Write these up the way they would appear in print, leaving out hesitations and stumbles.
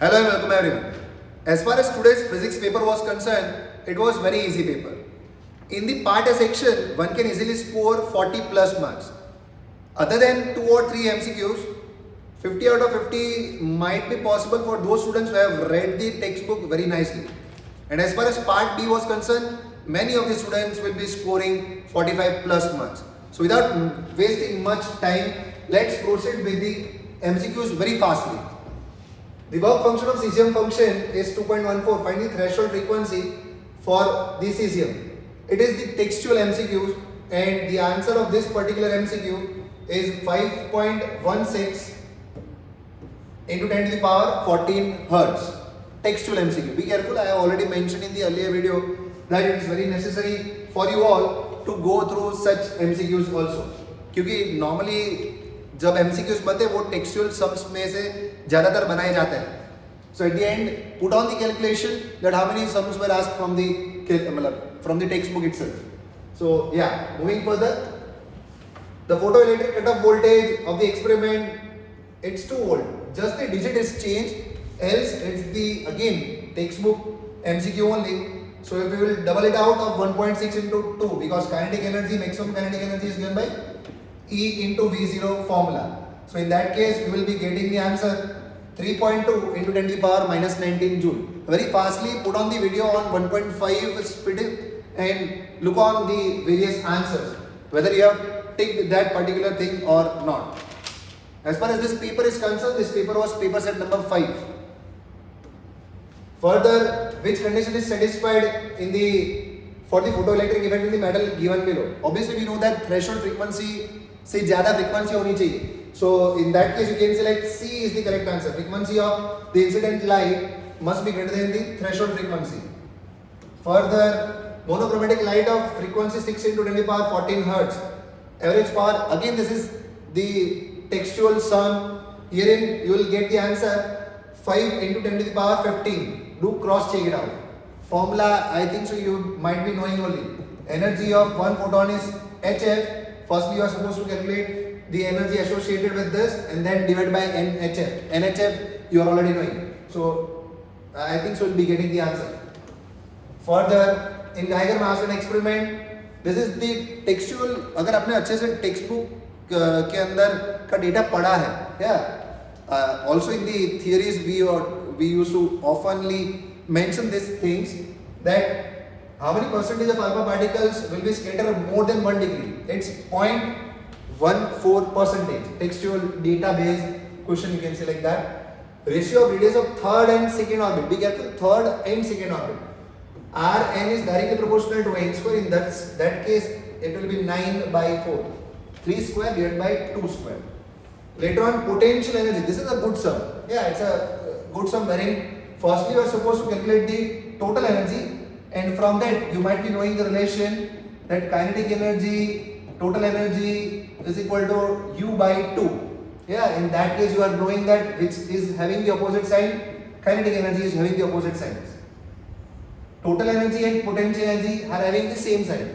Hello and welcome everyone. As far as today's physics paper was concerned, it was very easy paper. In the part A section, one can easily score 40 plus marks. Other than 2 or 3 MCQs, 50 out of 50 might be possible for those students who have read the textbook very nicely. And as far as part B was concerned, many of the students will be scoring 45 plus marks. So without wasting much time, let's proceed with the MCQs very fastly. The work function of cesium function is 2.14. Find the threshold frequency for the cesium. It is the textual MCQ and the answer of this particular MCQ is 5.16 into 10 to the power 14 hertz. Textual MCQ. Be careful, I have already mentioned in the earlier video that it is very necessary for you all to go through such MCQs also. क्योंकि normally जब MCQs बनते हैं वो textual sums में से ज़्यादातर बनाए जाते हैं. So at the end, put on the calculation that how many sums were asked from the textbook itself. So yeah, moving further, the photoelectric cutoff voltage of the experiment, it's 2 volt. Just the digit is changed, else it's the again textbook MCQ only. So if we will double it out of 1.6 into 2, because kinetic energy, maximum kinetic energy is given by E into V0 formula. So in that case, we will be getting the answer 3.2 into 10 to the power minus 19 joule. Very fastly put on the video on 1.5 speed and look on the various answers, whether you have ticked that particular thing or not. As far as this paper is concerned, this paper was paper set number 5. Further, which condition is satisfied for the photoelectric effect in the metal given below? Obviously, we know that threshold frequency से ज़्यादा frequency होनी चाहिए. So in that case, you can select C is the correct answer. Frequency of the incident light must be greater than the threshold frequency. Further, monochromatic light of frequency 6 into 10 to the power 14 hertz. Average power, again this is the textual sum. Herein you will get the answer 5 into 10 to the power 15. Do cross check it out. Formula, I think so you might be knowing only. Energy of one photon is HF. Firstly, you are supposed to calculate the energy associated with this and then divide by NHF. NHF you are already knowing. So I think so you will be getting the answer. Further, in Geiger-Massen experiment, this is the textual. अगर आपने अच्छे से textbook के अंदर का data पढ़ा है, yeah. Also in the theories we used to oftenly mention these things that how many percentage of alpha particles will be scattered more than 1 degree? It's 0.14 percentage. Textual database question you can say like that. Ratio of radius of third and second orbit. Be careful, third and second orbit. Rn is directly proportional to n square. In that case, it will be 9 by 4. 3 square divided by 2 square. Later on, potential energy. This is a good sum. Yeah, it's a good sum wherein firstly you are supposed to calculate the total energy. And from that, you might be knowing the relation that kinetic energy, total energy is equal to U by 2. Yeah, in that case, you are knowing that which is having the opposite sign, kinetic energy is having the opposite signs. Total energy and potential energy are having the same sign.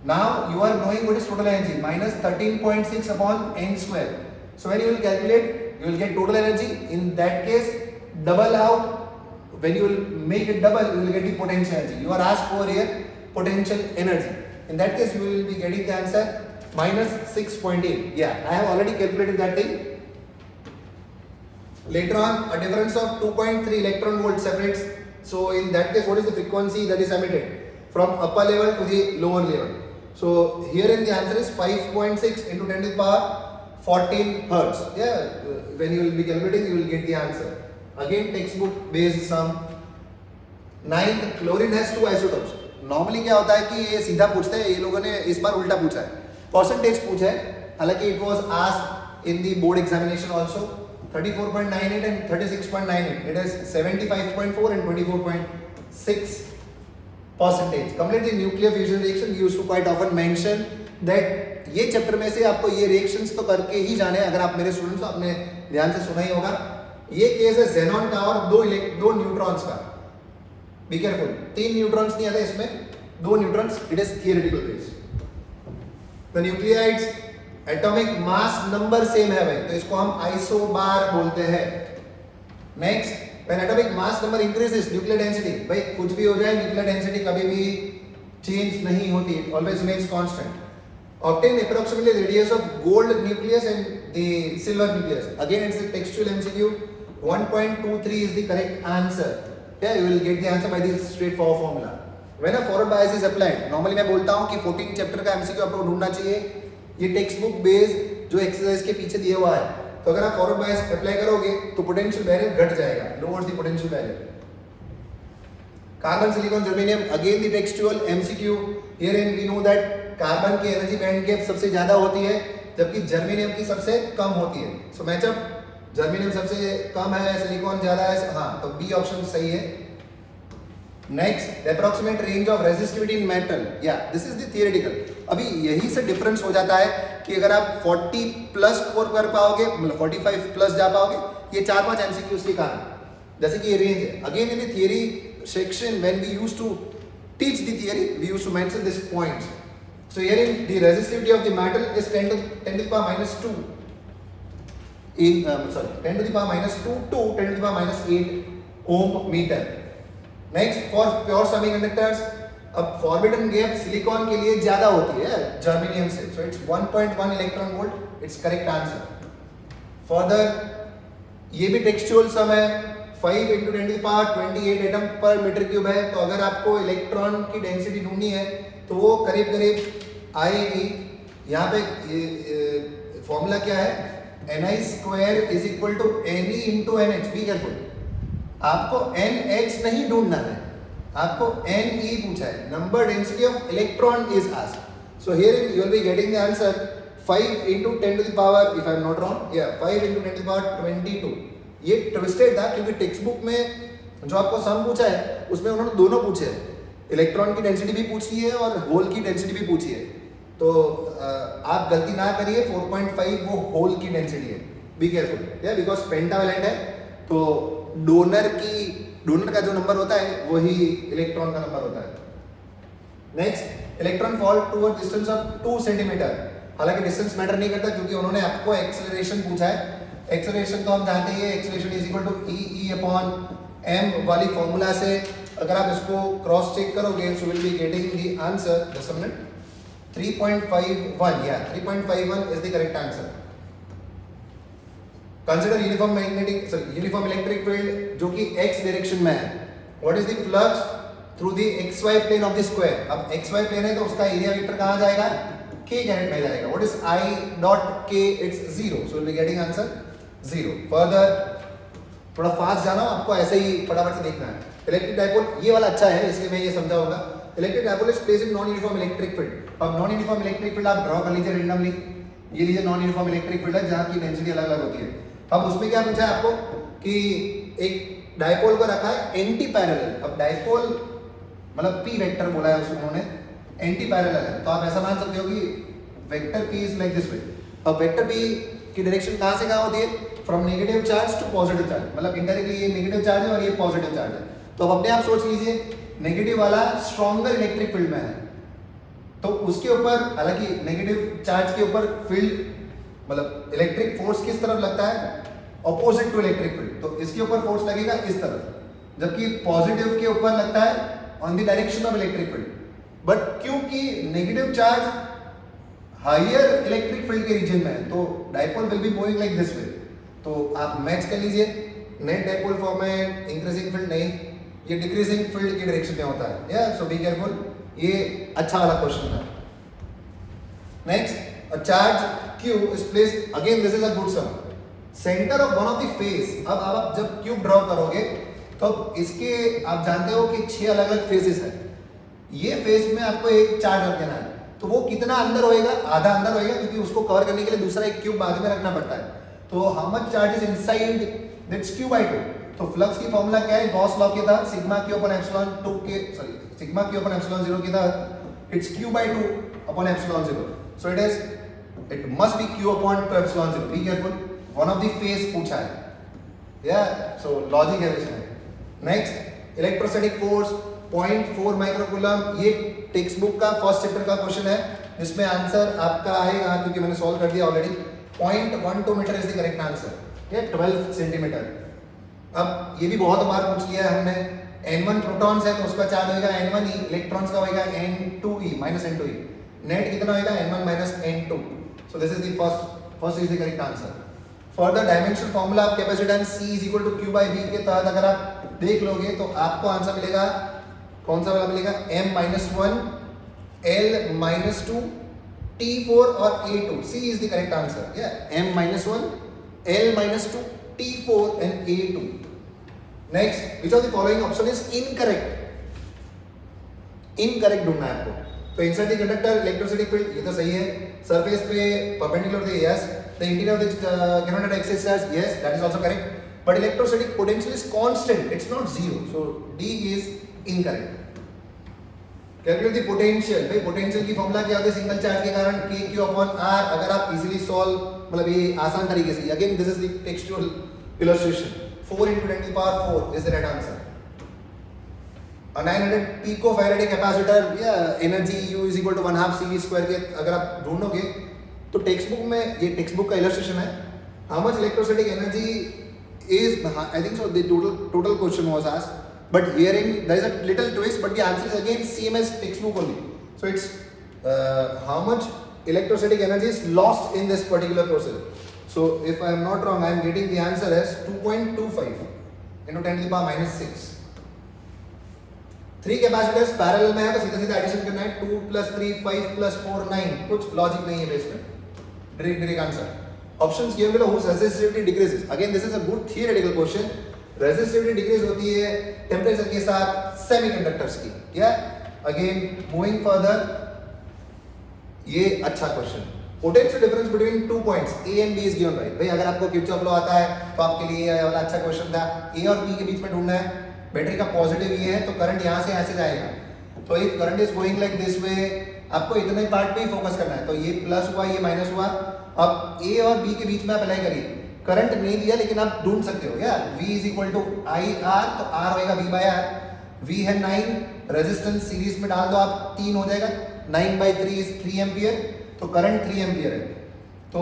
Now, you are knowing what is total energy, minus 13.6 upon n square. So, when you will calculate, you will get total energy. In that case, double out. When you will make it double, you will get the potential energy. You are asked over here potential energy. In that case, you will be getting the answer minus 6.8. Yeah, I have already calculated that thing. Later on, a difference of 2.3 electron volt separates. So in that case, what is the frequency that is emitted from upper level to the lower level? So here in the answer is 5.6 into 10 to the power 14 hertz. Yeah, when you will be calculating, you will get the answer. Again, textbook based sum. 9th, chlorine has 2 isotopes. Normally क्या होता है कि ये सीधा पूछते हैं, ये लोगों ने इस बार उल्टा पूछा है, परसेंटेज पूछा है. हालांकि it was asked in the board examination also. 34.98 and 36.98. It is 75.4 and 24.6 percentage. Complete the nuclear fusion reaction. We used to quite often mention that ये चैप्टर में से आपको ये रिएक्शंस तो करके ही जाने. अगर आप मेरे स्टूडेंट्स हो, आपने ध्यान से सुना ही होगा. ये केस है xenon का और दो न्यूट्रॉन्स का. बी केयरफुल, 3 न्यूट्रॉन्स नहीं आते इसमें, 2 neutrons. It is theoretical base. The nuclides atomic mass number same है भाई, तो इसको हम आइसोबार बोलते हैं. Next, when atomic mass number increases nuclear density, भाई कुछ भी हो जाए न्यूक्लियर डेंसिटी कभी भी चेंज नहीं होती, it always remains constant. Obtain approximately radius of gold nucleus and the silver nucleus. Again, it's a textual MCQ. 1.23 is the correct answer. Yeah, you will get the answer by this straightforward formula. When a forward bias is applied, normally मैं बोलता हूँ कि 14 chapter का MCQ आपको ढूंढना चाहिए. ये text book based जो एक्सरसाइज के पीछे दिया हुआ है, तो अगर आप फॉरवर्ड बायस अप्लाई करोगे तो पोटेंशियल बैरियर घट जाएगा, lowers the potential barrier. Carbon silicon germanium, again the textual MCQ. Herein we know that carbon की एनर्जी बैंड गैप सबसे ज्यादा होती है जबकि जर्मेनियम की सबसे कम होती है. सो मैचअप, जर्मेनियम सबसे कम है, सिलिकॉन ज्यादा है, हाँ तो बी ऑप्शन सही है. Next, approximate range of resistivity in metal. या दिस इज द थियोरेटिकल. अभी यही से डिफरेंस हो जाता है कि अगर आप 40 प्लस स्कोर कर पाओगे, मतलब 45 प्लस जा पाओगे, ये 4-5 MCQs के कारण, जैसे कि ये रेंज है. Again in the theory section when we used to teach the theory we used to mention this points. So here in the resistivity of the metal is 10 to the power minus 2 in 10 to the power minus 2 to 10 to the power minus 8 ohm meter. Next, for pure semiconductors, अब forbidden gap silicon के लिए ज्यादा होती है germanium से, so it's 1.1 electron volt. It's correct answer. Further, ये भी textual सम है, 5 into 10 to the power 28 atom पर मीटर क्यूब है. तो अगर आपको इलेक्ट्रॉन की डेंसिटी ढूंढनी है तो वो करीब करीब आएगी. यहाँ पे फॉर्मूला क्या है, Ni square is equal to Ne into NH. Be careful, आपको NH नहीं ढूंढना है, आपको Ne पूछा है. Number density of electron is asked. So here you will be getting the answer 5 into 10 to the power, if I am not wrong, yeah, 5 into 10 to the power 22. ये twisted था क्योंकि text book में जो आपको सम पूछा है उसमें उन्होंने दोनों पूछे हैं, इलेक्ट्रॉन की डेंसिटी भी पूछी है और होल की डेंसिटी भी पूछी है. तो आप गलती ना करिए, 4.5 वो होल की डेंसिटी है. बी केयरफुल, या बिकॉज पेंटावैलेंट है तो डोनर का जो नंबर होता है वही इलेक्ट्रॉन का नंबर होता है. Next, electron fall to a distance of 2 centimetre. हालांकि डिस्टेंस मैटर नहीं करता क्योंकि उन्होंने आपको एक्सेलरेशन पूछा है. एक्सेलरेशन तो हम जानते हैं, acceleration is equal to E upon m वाली फॉर्मूला से अगर आप इसको क्रॉस चेक करोगे so will be getting the answer. Just a minute, 3.51. या 3.51 is the correct answer. Consider uniform electric field जो कि x डायरेक्शन में है. What is the flux through the xy plane of the square. अब xy plane है तो उसका area vector कहां जाएगा, k कैरेट में जाएगा. What is I dot k, it's 0. So will be getting answer 0. Further थोड़ा फास्ट जाना, आपको ऐसे ही फटाफट से देखना है. इलेक्ट्रिक डायपोल, ये वाला अच्छा है इसलिए मैं ये समझाऊंगा. Electric dipole is placed in non uniform electric field. अब नॉन यूनिफॉर्म इलेक्ट्रिक फील्ड आप ड्रॉ कर लीजिए रेंडमली. ये लीजिए नॉन यूनिफॉर्म इलेक्ट्रिक फील्ड है जहाँ की डेंसिटी अलग अलग होती है. अब उसमें क्या पूछा है आपको कि एक डायपोल को रखा है एंटी पैरेलल. अब डायपोल मतलब p वेक्टर बोला है उसमें उन्होंने, एंटी पैरेलल है. तो आप ऐसा मान सकते हो कि vector p is like this वे. अब वेक्टर p की डायरेक्शन कहाँ से कहाँ होती है, from negative charge to positive charge. मतलब इनडायरेक्टली ये नेगेटिव चार्ज है और ये पॉजिटिव चार्ज है. तो अब अपने आप सोच लीजिए, नेगेटिव वाला स्ट्रॉन्गर इलेक्ट्रिक फील्ड में है तो उसके ऊपर, हालांकि नेगेटिव चार्ज के ऊपर फील्ड मतलब इलेक्ट्रिक फोर्स किस तरफ लगता है, ऑपोजिट टू इलेक्ट्रिक फील्ड. तो इसके ऊपर फोर्स लगेगा इस तरफ, जबकि पॉजिटिव के ऊपर लगता है on the direction of electric field. But क्योंकि negative charge higher electric field के रीजन में है तो dipole will be moving like this way. तो आप मैच कर लीजिए, नेट डायपोल फॉर्म में इंक्रीजिंग फील्ड नहीं, ये डिक्रीजिंग फील्ड की डायरेक्शन में होता है. या सो बी केयरफुल, ये अच्छा वाला क्वेश्चन था. Next, a charge q is placed, again this is a good sum, centre of one of the face. अब आप जब क्यूब ड्रॉ करोगे तो इसके आप जानते हो कि 6 अलग अलग फेसेस है. ये फेस में आपको एक चार्ज रख देना है तो वो कितना अंदर होएगा, आधा अंदर होएगा क्योंकि उसको कवर करने के लिए दूसरा एक क्यूब बाद में रखना पड़ता है. तो how much charge is inside that's q by 2. तो फ्लक्स की फॉर्मूला क्या है, गॉस लॉ के तहत सिग्मा q अपॉन एप्सिलॉन 2 के सिग्मा q अपॉन एप्सिलॉन 0 के तहत it's q by 2 upon epsilon 0. So it must be q upon 2 epsilon 0. Be careful, one of the face पूछा है. या सो लॉजिक है इसमें. Next, electrostatic force 0.4 microcoulomb. ये text book का फर्स्ट चैप्टर का क्वेश्चन है जिसमें आंसर आपका आएगा क्योंकि मैंने सॉल्व कर दिया already. 0.12 metre is the correct answer. ये 12 सेंटीमीटर. अब ये भी बहुत बार पूछ लिया है हमने, n1 प्रोटॉन्स है तो उसका चार्ज होगा n1e, इलेक्ट्रॉन्स का होगा n2e माइनस n2e, नेट कितना होगा n1 minus n2. So this is the first is the correct answer. For the dimension formula of capacitance C is equal to Q by V के तहत अगर आप देख लोगे तो आपको आंसर मिलेगा, कौन सा वाला मिलेगा, m minus 1 L minus 2 T4 और A2. C is the correct answer. Yeah, m minus 1, L minus 2, T4 and A2. Next, which of the following option is incorrect? Incorrect ढूंढना है आपको. तो inside the conductor electrostatic field ये तो सही है. Surface पे perpendicular थे, yes. The interior of the cannot access charge, yes, that is also correct. But electrostatic potential is constant. It's not zero. So D is incorrect. Calculate the potential. भाई potential की formula क्या होता है, single charge के कारण k q upon r. अगर आप easily solve, मतलब ये आसान तरीके से, again this is the textual illustration. 4 into 10 to the power 4 is the right answer. A 900 picofarad capacitor या energy U is equal to 1/2 CV square के अगर आप ढूंढोगे तो टेक्स्ट बुक में, ये टेक्स्ट बुक का इलस्ट्रेशन है. How much electrostatic energy is, I think so the total question was asked. But herein there is a little twist, but the answer is again same as textbook only. So it's how much electrostatic energy is lost in this particular process. So if I am not wrong, I am getting the answer as 2.25 into 10 to the power minus 6. 3 capacitors parallel में है, तो सीधा सीधा addition करना है. 2 plus 3 5 plus 4 9. कुछ logic नहीं है बेस में. Direct answer. Options given below whose resistivity decreases. Again this is a good theoretical question. Resistivity decrease होती है टेम्परेचर के साथ सेमीकंडक्टर्स की. या अगेन मूविंग फर्दर, ये अच्छा question. Potential difference between 2 points A and B is given right. भाई अगर आपको किरचॉफ लॉ आता है तो आपके लिए ये वाला अच्छा क्वेश्चन था. A और B के बीच में ढूंढना है. बैटरी का पॉजिटिव ये है तो करंट यहाँ से ऐसे जाएगा. तो if current is going like this वे, आपको इतने पार्ट पे ही फोकस करना है. तो ये प्लस हुआ, ये माइनस हुआ. अब A और B के बीच में आप अप्लाई करिए. करंट नहीं दिया लेकिन आप ढूंढ सकते हो यार. V is equal to I R, तो R होएगा V बाय आर. V है 9, रेजिस्टेंस सीरीज में डाल दो आप, 3 हो जाएगा. 9 बाई 3 इज 3 एम्पियर. तो करंट 3 एम्पियर है. तो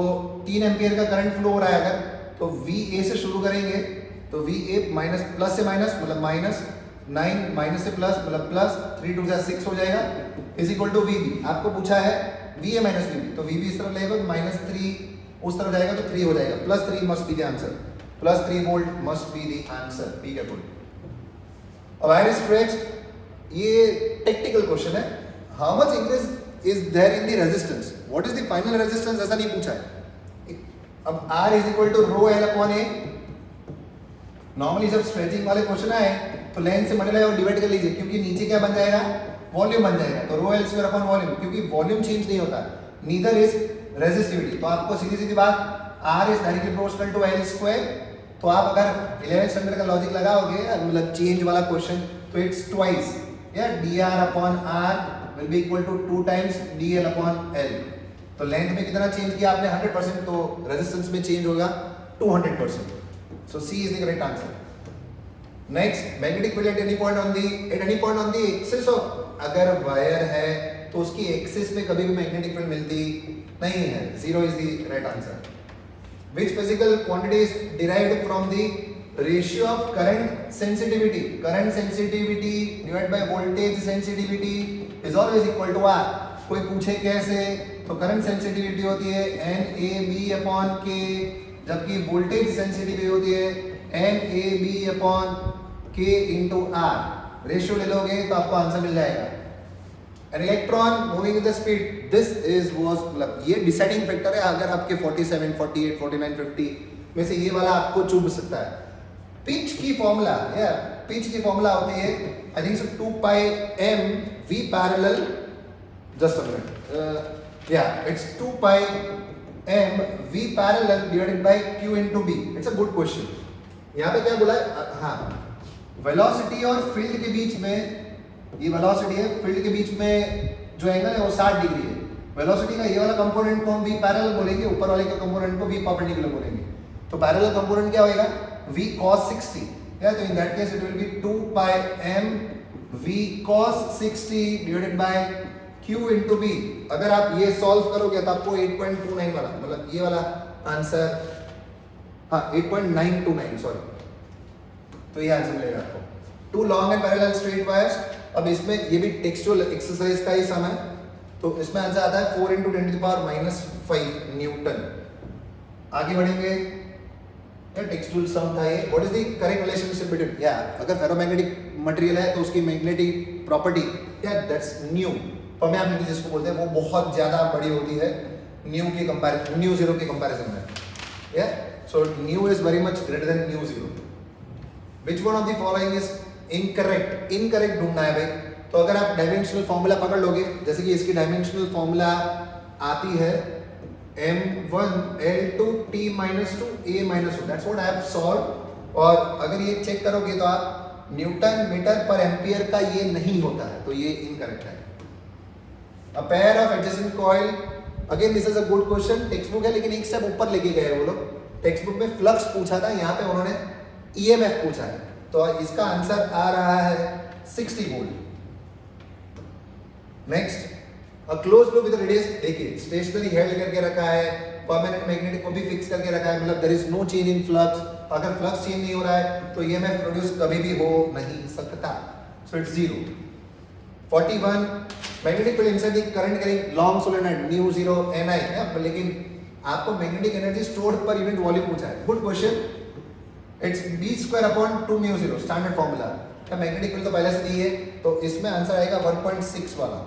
3 एम्पियर का करंट फ्लो हो रहा है अगर, तो VA से शुरू करेंगे. तो VA माइनस, प्लस से माइनस मतलब माइनस, 9 माइनस से प्लस मतलब प्लस, 3 2 6 हो जाएगा. Is equal to VB. आपको पूछा है VA माइनस VB, तो VB इस तरफ लगेगा, माइनस 3 उस तरफ जाएगा तो 3 हो जाएगा. Plus 3 must be the answer. Plus 3 volt must be the answer. Be careful. अब वायर स्ट्रेच, ये टेक्निकल क्वेश्चन है. How much increase is there in the resistance, what is the final resistance, ऐसा नहीं पूछा है. अब R is equal to rho L upon A. Normally जब stretching वाले क्वेश्चन आए तो लेंथ से मल्टीप्लाई और डिवाइड कर लीजिए, क्योंकि नीचे क्या बन जाएगा, वॉल्यूम बन जाएगा. तो rho L square upon volume, क्योंकि वॉल्यूम चेंज नहीं होता. Neither is resistivity. तो आपको सीधी सीधी बात, R is directly proportional to L square. तो आप अगर 11th स्टैंडर्ड का लॉजिक लगाओगे, मतलब चेंज वाला क्वेश्चन, तो इट्स ट्वाइस. या dr upon r will be equal to 2 times dl upon l. तो लेंथ में कितना चेंज किया आपने, 100%. तो रेजिस्टेंस में चेंज होगा 200%. सो C is the correct answer. Next, magnetic field at any point on the axis of, अगर वायर है तो उसकी एक्सिस में कभी भी मैग्नेटिक फील्ड मिलती नहीं है. 0 is the right answer. Which physical quantity is derived from the ratio of current sensitivity? Current sensitivity divided by voltage sensitivity is always equal to R. कोई पूछे कैसे, तो करंट सेंसिटिविटी होती है NAB अपॉन K, जबकि voltage sensitivity होती है NAB upon K into R. Ratio ले लोगे तो आपको आंसर मिल जाएगा. An electron moving with the speed, this is was, मतलब ये डिसाइडिंग फैक्टर है. अगर आपके 47, 48, 49, 50 में से ये वाला आपको चुभ सकता है. पिच की फॉर्मूला, या पिच की फॉर्मूला होती है I think so 2 pi m v parallel, just a minute, या it's 2 pi m v parallel divided by q into b. It's a good question. यहाँ पे क्या बोला है, हाँ, वेलोसिटी और फील्ड के बीच में, ये वेलोसिटी है, फील्ड के बीच में जो एंगल है वो 60 डिग्री है. वेलोसिटी का ये वाला कंपोनेंट को हम v पैरेलल बोलेंगे, ऊपर वाले के कंपोनेंट को v परपेंडिकुलर बोलेंगे. तो पैरेलल कंपोनेंट क्या होएगा, v cos 60. या तो इन that case it will be 2 pi m v cos 60 divided by q into b. अगर आप ये सॉल्व करोगे तो आपको 8.29 वाला, मतलब ये वाला आंसर, हाँ 8.929, सॉरी तो ये आंसर मिलेगा आपको। Two long and parallel straight wires, अब इसमें ये भी टेक्सचुअल एक्सरसाइज का ही सम है, तो इसमें आंसर आता है 4 × 10⁻⁵ न्यूटन। आगे बढ़ेंगे, टेक्सचुअल सम था ये। What is the correct relationship between, या अगर फेरोमैग्नेटिक मटेरियल है तो उसकी मैग्नेटिक प्रॉपर्टी, या दैट्स न्यू, परमेबिलिटी जिसको बोलते हैं, वो बहुत ज्यादा बड़ी होती है न्यू के कंपैरिजन, न्यू जीरो के कंपैरिजन में। या so new is very much greater than mu zero. Which one of the following is incorrect, incorrect ढूंढना है भाई। तो अगर आप डायमेंशनल फॉर्मूला पकड़ लोगे, जैसे कि इसकी डायमेंशनल फॉर्मूला आती है m1 L2 T - 2 A - 2, that's what I have solve. और अगर ये चेक करोगे तो आप न्यूटन मीटर पर एम्पियर का ये नहीं होता है, तो ये इनकरेक्ट है। A pair of adjacent coil, again this is a good question, text book है लेकिन एक स्टेप ऊपर लेके गए वो लोग। टेक्स्ट बुक में फ्लक्स पूछा था, यहाँ पे उन्होंने ईएमएफ पूछा है, तो इसका आंसर आ रहा है 60 volt. Next, a close loop with radius, देखिए स्टेशनरी हेल्ड करके रखा है, परमानेंट मैग्नेटिक को भी फिक्स करके रखा है, मतलब there is no change in flux. अगर फ्लक्स चेंज नहीं हो रहा है तो ईएमएफ प्रोड्यूस कभी भी हो नहीं सकता, so it's 0। 41, magnetic field inside the current carrying long solenoid mu 0 Ni है, लेकिन आपको magnetic energy stored per unit volume पूछा है। Good question, it's b²/2 μ0 standard formula. Magnetic field तो पहले से दी है, तो इसमें आंसर आएगा 1.6 वाला।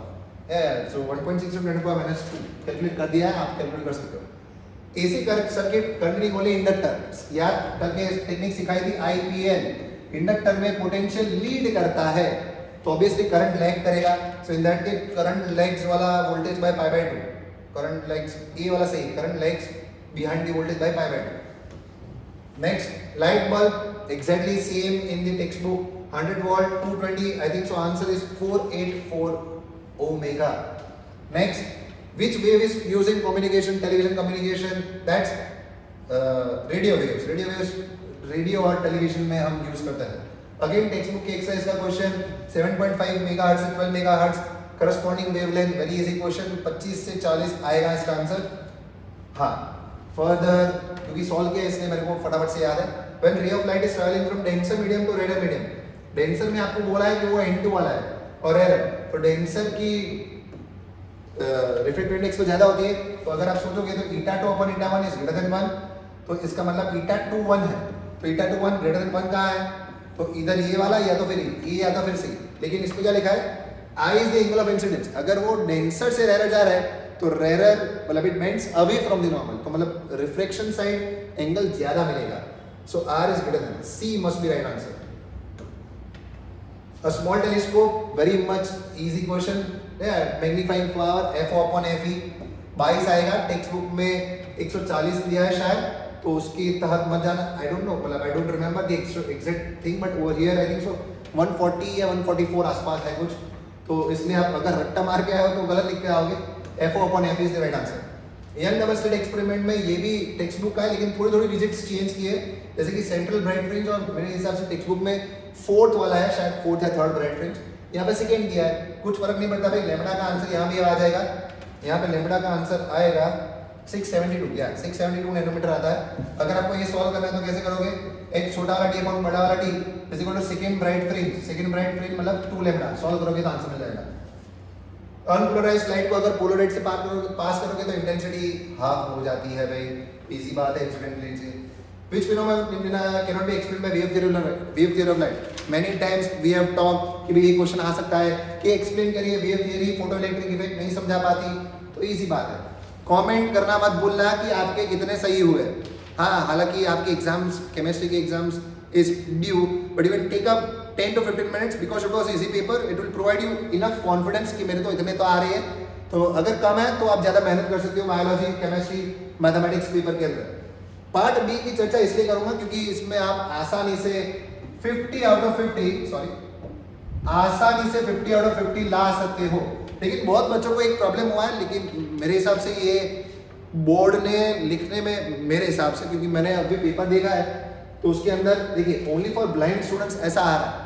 सो 1.6 × 10⁻², कैलकुलेट कर दिया है, आप कैलकुलेट कर सकते हो। एसी सर्किट करंट बोले इंडक्टर, याद करके टेक्निक सिखाई थी IPL। इंडक्टर में पोटेंशियल लीड करता है तो ऑब्वियसली करंट लैग करेगा, so in that case current lags वाला voltage by π/2, current lags A वाला सही, current lags behind the voltage by π/2। Next, light bulb exactly same in the text book, 100 volt 220, I think so answer is 484 omega. Next, which wave is used in communication, television communication? That's radio waves. Radio और television में हम use करते हैं। Again, textbook के exercise का question 7.5 megahertz से 12 megahertz corresponding wavelength, very easy question, 25 से 40 आएगा इसका आंसर। हाँ, further क्योंकि solve किया इसलिए मेरे को फटाफट से याद है। When ray of light is traveling from denser medium to rarer medium, denser में आपको बोला है कि वो N2 वाला है और एरर, तो डेंसर की रिफ्रैक्टिव इंडेक्स तो ज्यादा होती है, तो अगर आप सोचोगे तो η2/η1 इज ग्रेटर देन 1, तो इसका मतलब η2 1 है, तो η2 1 ग्रेटर देन 1 कहाँ है, तो इधर ये वाला या तो फिर ये या तो फिर सी। लेकिन इसमें क्या लिखा है, I is the angle of incidence. अगर वो डेंसर से रेरर जा रहा है तो रेरर मतलब it bends away from the normal, तो मतलब रिफ्रैक्शन साइड एंगल ज्यादा मिलेगा, so R is greater than, C must be right answer. A small telescope, very much easy question, magnifying power f/fe 22 आएगा, टेक्स्ट बुक में 140 दिया है शायद, तो उसके तहत मत जाना, आई डोंट नो, मतलब I don't remember the exact thing, but over here I think सो 140 या 144 आसपास है कुछ, तो इसलिए आप अगर रट्टा मार के आए हो तो गलत लिख के आओगे, f/fe is the right answer. Young double slit experiment में ये भी टेक्स्ट बुक का है, लेकिन थोड़ी डिजिट्स चेंज किए, जैसे कि सेंट्रल ब्राइट फ्रिंज, और मेरे हिसाब से टेक्स्ट बुक में 4th वाला है शायद, 4th या 3rd ब्राइट फ्रिंज, यहाँ पे 2nd दिया है, कुछ फर्क नहीं पड़ता भाई। लेमडा का आंसर यहाँ भी आ जाएगा, यहाँ पे लेमडा का आंसर आएगा 672, या 672 नैनोमीटर आता है। अगर आपको ये सॉल्व करना है तो कैसे करोगे, एक छोटा वाला टी अपॉन बड़ा वाला T is equal to second bright fringe मतलब 2 लेमडा, सॉल्व करोगे तो आंसर मिल जाएगा। अनपोलराइज्ड लाइट को अगर पोलराइड से पास करोगे तो इंटेंसिटी हाफ हो जाती है भाई, इजी बात है इंसिडेंट से। Which phenomena cannot be explained by wave theory of light? Many times we have talked कि भाई ये क्वेश्चन आ सकता है कि एक्सप्लेन करिए wave theory, photo electric effect नहीं समझा पाती, तो इजी बात है, कमेंट करना मत भूलना कि आपके कितने सही हुए। हाँ, हालांकि आपके एग्जाम्स, केमिस्ट्री के exams is due, but you can take up 10 to 15 minutes because it was easy paper. It will provide you enough confidence कि मेरे तो इतने तो आ रहे हैं, तो अगर कम है तो आप ज़्यादा मेहनत कर सकते हो बायोलॉजी, केमिस्ट्री, मैथमेटिक्स पेपर के अंदर। पार्ट बी की चर्चा इसलिए करूंगा क्योंकि इसमें आप आसानी से 50 out of 50 ला सकते हो। लेकिन बहुत बच्चों को एक प्रॉब्लम हुआ है, लेकिन मेरे हिसाब से ये बोर्ड ने लिखने में, मेरे हिसाब से, क्योंकि मैंने अभी पेपर देखा है तो उसके अंदर देखिए ओनली फॉर ब्लाइंड स्टूडेंट्स ऐसा आ रहा है।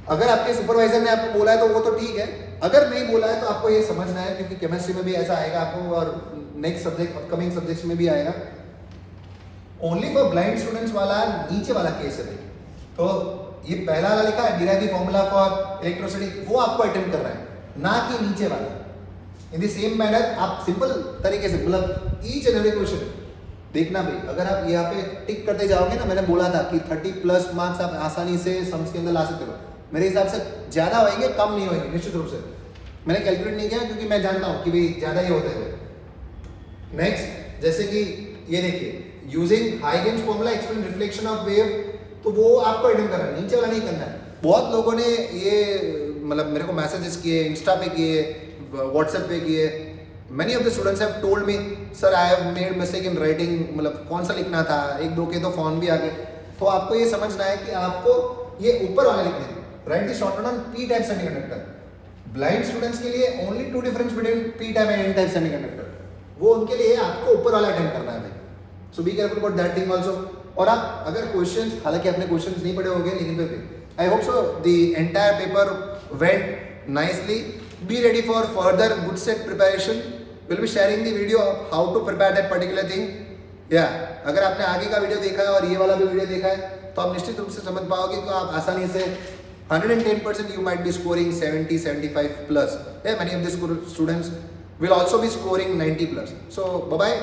अगर आपके सुपरवाइजर ने आपको बोला है तो वो तो ठीक है, अगर नहीं बोला है तो आपको ये समझना है, क्योंकि केमिस्ट्री में भी ऐसा आएगा आपको और नेक्स्ट सब्जेक्ट, अपकमिंग सब्जेक्ट्स में भी आएगा। ओनली फॉर ब्लाइंड स्टूडेंट्स वाला नीचे वाला केस है, तो ये पहला वाला लिखा है derive the formula for electricity, वो आपको अटेम्प्ट करना है, ना कि नीचे वाला। इन द सेम मैनर आप सिंपल तरीके से मतलब ईच एंड एवरी क्वेश्चन देखना भाई, अगर आप यहाँ पे टिक करते जाओगे ना, मैंने बोला था कि 30+ मार्क्स आप आसानी से सम्स के अंदर ला सकते हो, मेरे हिसाब से ज़्यादा होंगे कम नहीं होंगे निश्चित रूप से। मैंने कैलकुलेट नहीं किया क्योंकि मैं जानता हूँ कि भाई ज़्यादा ही होते हैं। नेक्स्ट जैसे कि ये देखिए using Huygens formula explain reflection of wave, तो वो आपको अटेम्प्ट करना है, नीचे वाला नहीं करना है। बहुत लोगों ने ये मतलब मेरे को मैसेजेस किए, इंस्टा पे किए, व्हाट्सएप पे किए। Many of the students have told me, sir I have made mistake in writing, मतलब कौन सा लिखना था, एक दो के तो फॉर्म भी आ गए। तो आपको ये समझना है कि आपको ये ऊपर वाले लिखने हैं, write the shortcut on P type semiconductor. Blind students के लिए only 2 difference between P type and N type semiconductor, वो उनके लिए आपको ऊपर वाला अटेम्प्ट करना है भाई। So be careful about that thing also. और आप अगर क्वेश्चंस, हालांकि आपने क्वेश्चंस नहीं पढ़े होंगे लेकिन फिर भी I hope so the entire paper went nicely. Be ready for further good set preparation. Will be sharing the video of how to prepare that particular thing. या अगर आपने आगे का वीडियो देखा है और ये वाला भी वीडियो देखा है तो आप निश्चित रूप से समझ पाओगे, तो आप आसानी से 110% you might be scoring 70, 75+. Yeah, many of the students will also be scoring 90+. So bye-bye,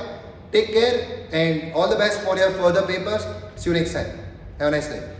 take care and all the best for your further papers. See you next time. Have a nice day.